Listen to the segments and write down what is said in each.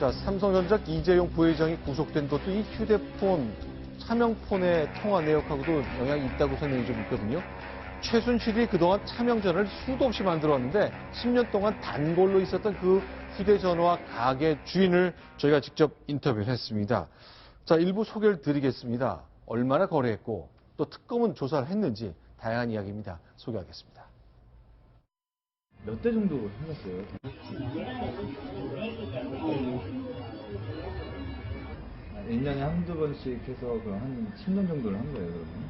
자, 삼성전자 이재용 부회장이 구속된 것도 이 휴대폰, 차명폰의 통화 내역하고도 영향이 있다고 설명이 좀 있거든요. 최순실이 그동안 차명전화를 수도 없이 만들어왔는데 10년 동안 단골로 있었던 그 휴대전화 가게 주인을 저희가 직접 인터뷰를 했습니다. 자, 일부 소개를 드리겠습니다. 얼마나 거래했고 또 특검은 조사를 했는지 다양한 이야기입니다. 소개하겠습니다. 몇 대 정도 해놨어요? 아, 1년에 한두 번씩 해서 그럼 한 10년 정도를 한 거예요, 그러면?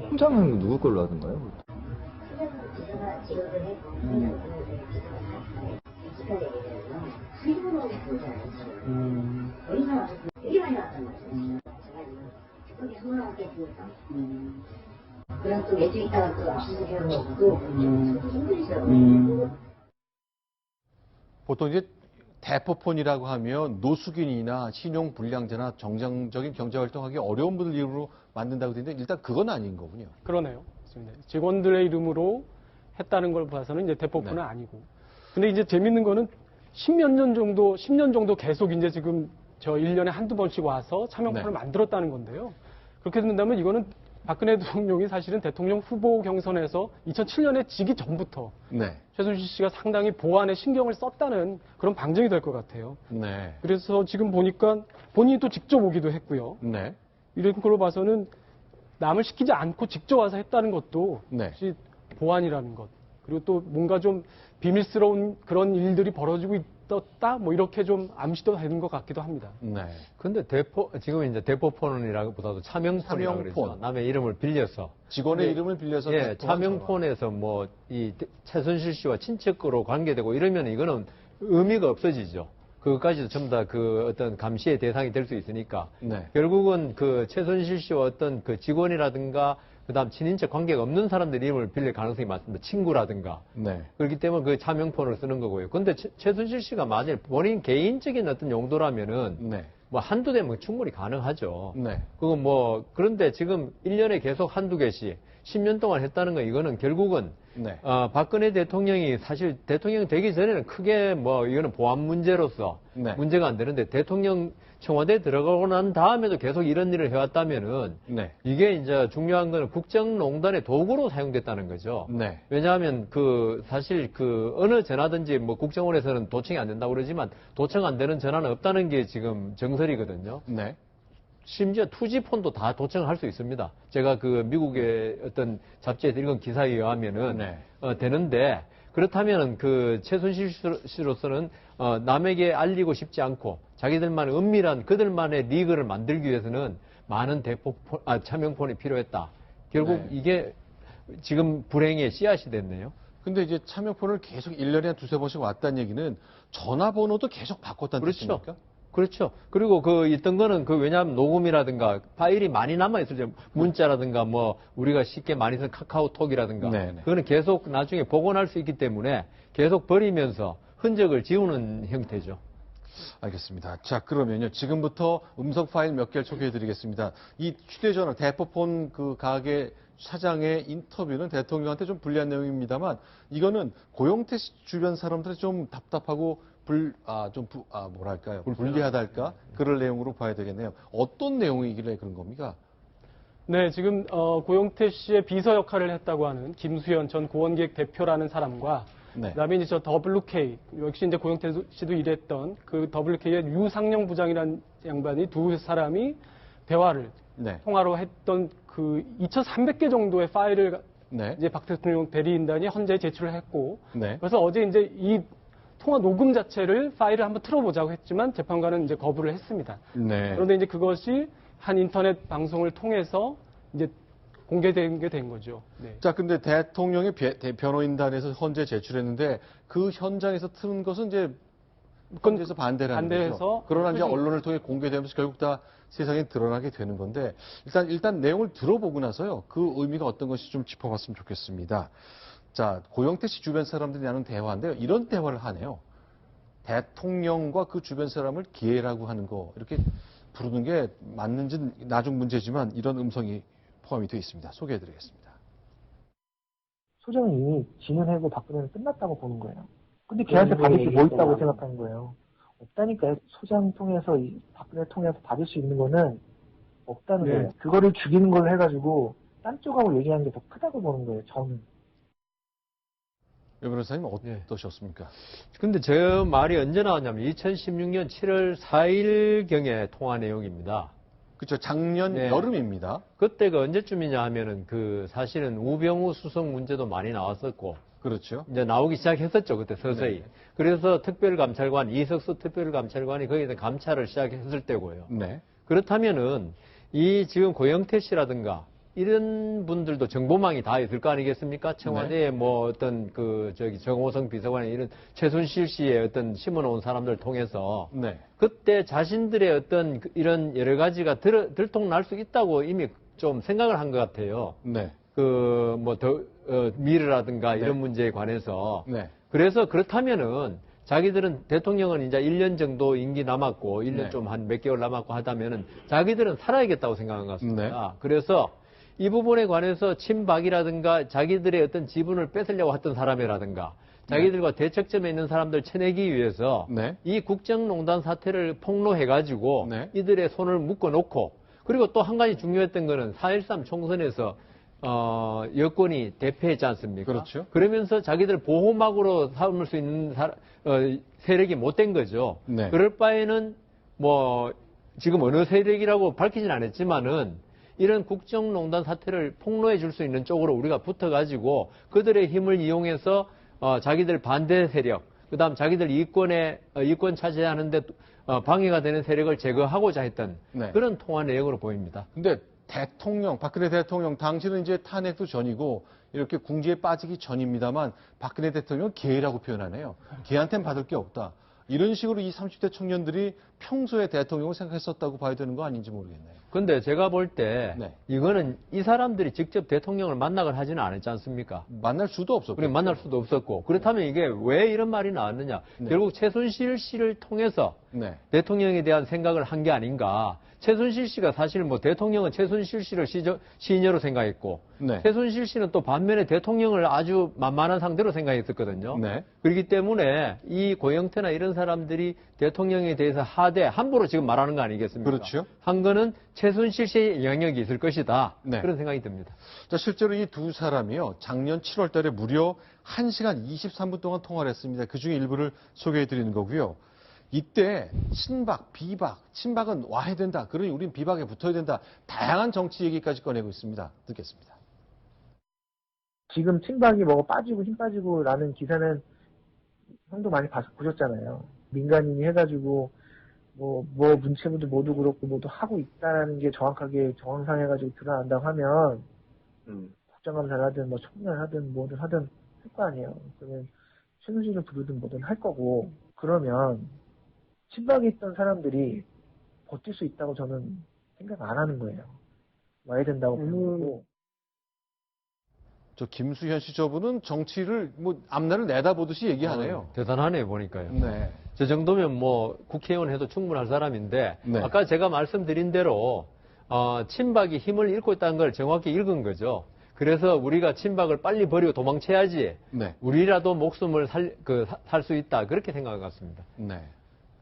통장은 누구 걸로 하던가요? 그럼 또 며칠 있다가 또 압수수색을 먹고 힘들죠. 보통 이제 대포폰이라고 하면 노숙인이나 신용불량자나 정상적인 경제활동하기 어려운 분들 이름으로 만든다고 되는데 일단 그건 아닌 거군요. 그러네요. 맞습니다. 직원들의 이름으로 했다는 걸 봐서는 이제 대포폰은 네. 아니고. 근데 이제 재밌는 거는 10년 정도 계속 이제 지금 저 1년에 한두 번씩 와서 차명폰을 네. 만들었다는 건데요. 그렇게 된다면 이거는 박근혜 대통령이 사실은 대통령 후보 경선에서 2007년에 지기 전부터 네. 최순실 씨가 상당히 보안에 신경을 썼다는 그런 방증이 될 것 같아요. 네. 그래서 지금 보니까 본인이 또 직접 오기도 했고요. 네. 이런 걸로 봐서는 남을 시키지 않고 직접 와서 했다는 것도 네. 역시 보안이라는 것. 그리고 또 뭔가 좀 비밀스러운 그런 일들이 벌어지고 있었다, 뭐 이렇게 좀 암시도 되는 것 같기도 합니다. 네. 근데 지금 이제 대포폰이라기보다도 차명폰이라고 차명폰. 그러죠. 남의 이름을 빌려서. 직원의 근데, 이름을 빌려서 예, 대포폰 차명폰에서 뭐 이 최순실 씨와 친척으로 관계되고 이러면 이거는 의미가 없어지죠. 그것까지도 전부 다 그 어떤 감시의 대상이 될 수 있으니까. 네. 결국은 그 최순실 씨와 어떤 그 직원이라든가 그다음 친인척 관계가 없는 사람들 이름을 빌릴 가능성이 많습니다. 친구라든가. 네. 그렇기 때문에 그 차명폰을 쓰는 거고요. 근데 최순실 씨가 만일 본인 개인적인 어떤 용도라면은 네. 뭐 한두 대면 충분히 가능하죠. 네. 그건 뭐 그런데 지금 1년에 계속 한두 개씩 10년 동안 했다는 거 이거는 결국은 네. 박근혜 대통령이 사실 대통령 되기 전에는 크게 뭐 이거는 보안 문제로서 네. 문제가 안 되는데 대통령 청와대에 들어가고 난 다음에도 계속 이런 일을 해왔다면은 네. 이게 이제 중요한 거는 국정농단의 도구로 사용됐다는 거죠. 네. 왜냐하면 그 사실 그 어느 전화든지 뭐 국정원에서는 도청이 안 된다고 그러지만 도청 안 되는 전화는 없다는 게 지금 정설이거든요. 네. 심지어 투지폰도 다 도청할 수 있습니다. 제가 그 미국의 어떤 잡지에서 읽은 기사에 의하면은 네. 되는데 그렇다면 그 최순실 씨로서는 남에게 알리고 싶지 않고 자기들만의 은밀한 그들만의 리그를 만들기 위해서는 많은 차명폰이 필요했다. 결국 네. 이게 지금 불행의 씨앗이 됐네요. 근데 이제 차명폰을 계속 1년에 한 두세 번씩 왔다는 얘기는 전화번호도 계속 바꿨다는 그렇죠. 뜻입니까? 그렇죠. 그리고 그 있던 거는 그 왜냐하면 녹음이라든가 파일이 많이 남아있어요. 문자라든가 뭐 우리가 쉽게 많이 쓰는 카카오톡이라든가. 네네. 그거는 계속 나중에 복원할 수 있기 때문에 계속 버리면서 흔적을 지우는 형태죠. 알겠습니다. 자, 그러면요. 지금부터 음성 파일 몇 개를 소개해 드리겠습니다. 이 휴대전화, 대포폰 그 가게 사장의 인터뷰는 대통령한테 좀 불리한 내용입니다만 이거는 고영태 씨 주변 사람들이 좀 답답하고 뭐랄까요. 불리하달까? 그럴 내용으로 봐야 되겠네요. 어떤 내용이길래 그런 겁니까? 네, 지금 고영태 씨의 비서 역할을 했다고 하는 김수현 전 고원기획 대표라는 사람과 네. 그다음에 이제 저 WK 역시 이제 고영태 씨도 일했던 그 WK의 유상영 부장이라는 양반이 두 사람이 대화를 네. 통화로 했던 그 2,300개 정도의 파일을 네. 이제 박 대통령 대리인단이 헌재에 제출을 했고 네. 그래서 어제 이제 이 통화 녹음 자체를 파일을 한번 틀어보자고 했지만 재판관은 이제 거부를 했습니다. 네. 그런데 이제 그것이 한 인터넷 방송을 통해서 이제 공개된 게 된 거죠. 네. 자, 근데 대통령이 변호인단에서 헌재 제출했는데 그 현장에서 트는 것은 이제 헌재에서 반대를 하는 거죠. 반대해서 그러나 이제 언론을 통해 공개되면서 결국 다 세상에 드러나게 되는 건데 일단 내용을 들어보고 나서요. 그 의미가 어떤 것이 좀 짚어봤으면 좋겠습니다. 자, 고영태 씨 주변 사람들이 나눈 대화인데요. 이런 대화를 하네요. 대통령과 그 주변 사람을 기회라고 하는 거 이렇게 부르는 게 맞는지는 나중 문제지만 이런 음성이 포함이 되어 있습니다. 소개해드리겠습니다. 소장이 이미 진언하고 박근혜는 끝났다고 보는 거예요. 근데 걔한테 받을 게 뭐 있다고 생각하는 거예요. 없다니까요. 소장 통해서, 박근혜 통해서 받을 수 있는 거는 없다는 네. 거예요. 그거를 죽이는 걸로 해가지고 딴 쪽하고 얘기하는 게 더 크다고 보는 거예요, 저는. 여 변호사님 어떠셨습니까? 근데 저 말이 언제 나왔냐면 2016년 7월 4일경의 통화 내용입니다. 그렇죠. 작년 네. 여름입니다. 그때가 언제쯤이냐 하면은 사실은 우병우 수석 문제도 많이 나왔었고, 그렇죠. 이제 나오기 시작했었죠, 그때 서서히. 네. 그래서 특별감찰관, 이석수 특별감찰관이 거기에 대한 감찰을 시작했을 때고요. 네. 그렇다면은 이 지금 고영태 씨라든가 이런 분들도 정보망이 다 있을 거 아니겠습니까? 청와대에 뭐 어떤 정호성 비서관의 이런 최순실 씨의 어떤 심어놓은 사람들 통해서 네. 그때 자신들의 어떤 이런 여러 가지가 들통날 수 있다고 이미 좀 생각을 한 것 같아요. 네. 미르라든가 네. 이런 문제에 관해서. 네. 그래서 그렇다면은 자기들은 대통령은 이제 1년 정도 임기 남았고 1년 네. 좀 한 몇 개월 남았고 하다면은 자기들은 살아야겠다고 생각한 것 같습니다. 네. 그래서 이 부분에 관해서 친박이라든가 자기들의 어떤 지분을 뺏으려고 했던 사람이라든가 자기들과 대척점에 있는 사람들 쳐내기 위해서 네. 이 국정농단 사태를 폭로해가지고 네. 이들의 손을 묶어놓고 그리고 또 한 가지 중요했던 거는 4.13 총선에서 여권이 대패했지 않습니까? 그렇죠. 그러면서 자기들 보호막으로 삼을 수 있는 세력이 못 된 거죠. 네. 그럴 바에는 지금 어느 세력이라고 밝히진 않았지만은 이런 국정농단 사태를 폭로해 줄 수 있는 쪽으로 우리가 붙어가지고 그들의 힘을 이용해서 자기들 반대 세력, 그다음 자기들 이권 차지하는데 방해가 되는 세력을 제거하고자 했던 네. 그런 통화 내용으로 보입니다. 근데 박근혜 대통령 당시는 이제 탄핵도 전이고 이렇게 궁지에 빠지기 전입니다만 박근혜 대통령 개라고 표현하네요. 개한테는 받을 게 없다. 이런 식으로 이 30대 청년들이 평소에 대통령을 생각했었다고 봐야 되는 거 아닌지 모르겠네요. 근데 제가 볼 때 네. 이거는 이 사람들이 직접 대통령을 만나걸 하지는 않았지 않습니까? 만날 수도 없었고. 그리고 만날 수도 없었고. 그렇다면 이게 왜 이런 말이 나왔느냐? 네. 결국 최순실 씨를 통해서 네. 대통령에 대한 생각을 한 게 아닌가. 최순실 씨가 사실 대통령은 최순실 씨를 시녀로 생각했고 네. 최순실 씨는 또 반면에 대통령을 아주 만만한 상대로 생각했었거든요. 네. 그렇기 때문에 이 고영태나 이런 사람들이 대통령에 대해서 함부로 지금 말하는 거 아니겠습니까? 그렇죠. 한 거는 최순실 씨의 영향력이 있을 것이다. 네. 그런 생각이 듭니다. 자, 실제로 이 두 사람이요. 작년 7월 달에 무려 1시간 23분 동안 통화를 했습니다. 그중에 일부를 소개해 드리는 거고요. 이때 친박, 비박, 친박은 와야 된다. 그러니 우린 비박에 붙어야 된다. 다양한 정치 얘기까지 꺼내고 있습니다. 듣겠습니다. 지금 친박이 빠지고 힘 빠지고라는 기사는 형도 많이 보셨잖아요. 민간인이 해가지고 문체부도 모두 그렇고 모두 하고 있다는 게 정확하게 정황상해가지고 드러난다고 하면 국정감사를 하든 청문회를 하든 뭐든 하든 할 거 아니에요. 그러면 최순실을 부르든 뭐든 할 거고 그러면 친박에 있던 사람들이 버틸 수 있다고 저는 생각 안 하는 거예요. 와야 된다고 보는 거고. 저 김수현 씨 저분은 정치를 앞날을 내다보듯이 얘기하네요. 대단하네요, 보니까요. 네. 저 정도면 국회의원 해도 충분할 사람인데 네. 아까 제가 말씀드린 대로 친박이 힘을 잃고 있다는 걸 정확히 읽은 거죠. 그래서 우리가 친박을 빨리 버리고 도망쳐야지 네. 우리라도 목숨을 살 수 있다. 그렇게 생각한 것 같습니다. 네.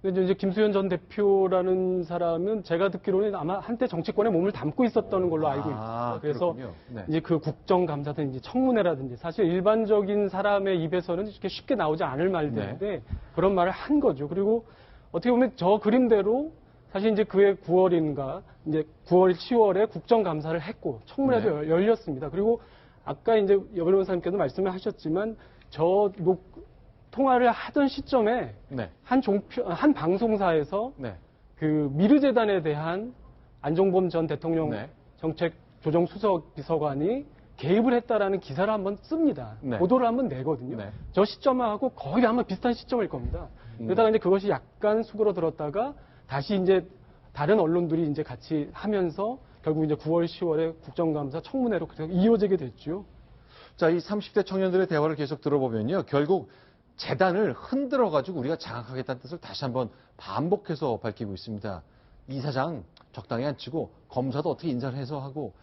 근데 이제 김수현 전 대표라는 사람은 제가 듣기로는 아마 한때 정치권에 몸을 담고 있었던 걸로 알고 있습니다. 그래서 그렇군요. 네. 이제 그 국정감사든지 청문회라든지 사실 일반적인 사람의 입에서는 이렇게 쉽게 나오지 않을 말들인데 그런 말을 한 거죠. 그리고 어떻게 보면 저 그림대로 사실 이제 그해 9월인가 이제 9월, 10월에 국정감사를 했고 청문회도 열렸습니다. 그리고 아까 이제 여 변호사님께도 말씀을 하셨지만 통화를 하던 시점에 네. 한 방송사에서 네. 그 미르재단에 대한 안종범 전 대통령 네. 정책조정수석 비서관이 개입을 했다라는 기사를 한번 씁니다. 네. 보도를 한번 내거든요. 네. 저 시점하고 거의 아마 비슷한 시점일 겁니다. 그러다가 이제 그것이 약간 수그러들었다가 다시 이제 다른 언론들이 이제 같이 하면서 결국 이제 9월, 10월에 국정감사 청문회로 이어지게 됐죠. 자, 이 30대 청년들의 대화를 계속 들어보면요. 결국 재단을 흔들어가지고 우리가 장악하겠다는 뜻을 다시 한번 반복해서 밝히고 있습니다. 이사장 적당히 안 치고 검사도 어떻게 인사를 해서 하고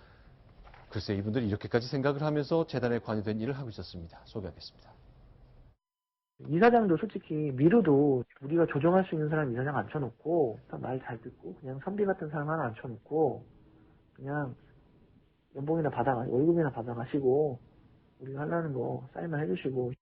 글쎄 이분들이 이렇게까지 생각을 하면서 재단에 관여된 일을 하고 있었습니다. 소개하겠습니다. 이사장도 솔직히 미루도 우리가 조정할 수 있는 사람 이사장 앉혀놓고 말 잘 듣고 그냥 선비 같은 사람 하나 앉혀놓고 그냥 연봉이나 월급이나 받아가시고 우리가 하려는 거 사인만 해주시고.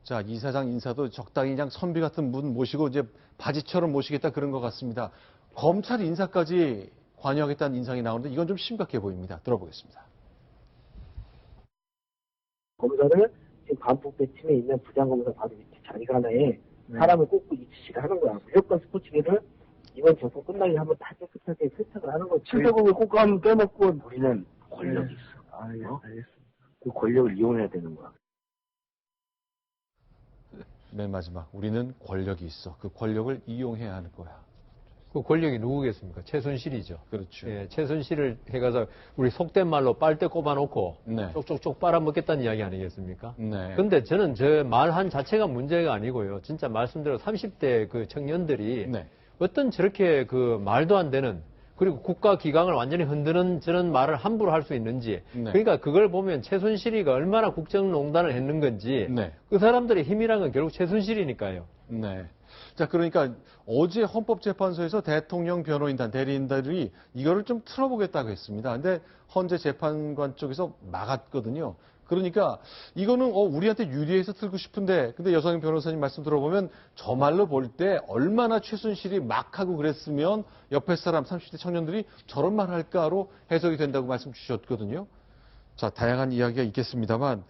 자, 이사장 인사도 적당히 그냥 선비 같은 분 모시고 이제 바지처럼 모시겠다 그런 것 같습니다. 검찰 인사까지 관여하겠다는 인상이 나오는데 이건 좀 심각해 보입니다. 들어보겠습니다. 검사를 지금 반부패 팀에 있는 부장검사 바로 밑에 자리가 하나에 사람을 꽂고 이치를 하는 거야. 무조건 스포츠계를 이번 정권 끝나기 한번 다 깨끗하게 세탁을 하는 거지. 700억을 꽂고 하면 빼먹고 우리는 권력이 있어. 알겠습니다. 그 권력을 이용해야 되는 거야. 맨 마지막 우리는 권력이 있어. 그 권력을 이용해야 하는 거야. 그 권력이 누구겠습니까? 최순실이죠. 그렇죠. 예, 최순실을 해가서 우리 속된 말로 빨대 꼽아놓고 네. 쪽쪽쪽 빨아먹겠다는 이야기 아니겠습니까? 네. 근데 저는 저 말한 자체가 문제가 아니고요. 진짜 말씀대로 30대 그 청년들이 네. 어떤 저렇게 그 말도 안 되는 그리고 국가 기강을 완전히 흔드는 저런 말을 함부로 할 수 있는지. 네. 그러니까 그걸 보면 최순실이가 얼마나 국정농단을 했는 건지. 네. 그 사람들의 힘이란 건 결국 최순실이니까요. 네. 자, 그러니까 어제 헌법재판소에서 대통령 변호인단, 대리인단들이 이거를 좀 틀어보겠다고 했습니다. 근데 헌재 재판관 쪽에서 막았거든요. 그러니까 이거는 우리한테 유리해서 틀고 싶은데 근데 여성 변호사님 말씀 들어보면 저 말로 볼 때 얼마나 최순실이 막 하고 그랬으면 옆에 사람 30대 청년들이 저런 말 할까로 해석이 된다고 말씀 주셨거든요. 자, 다양한 이야기가 있겠습니다만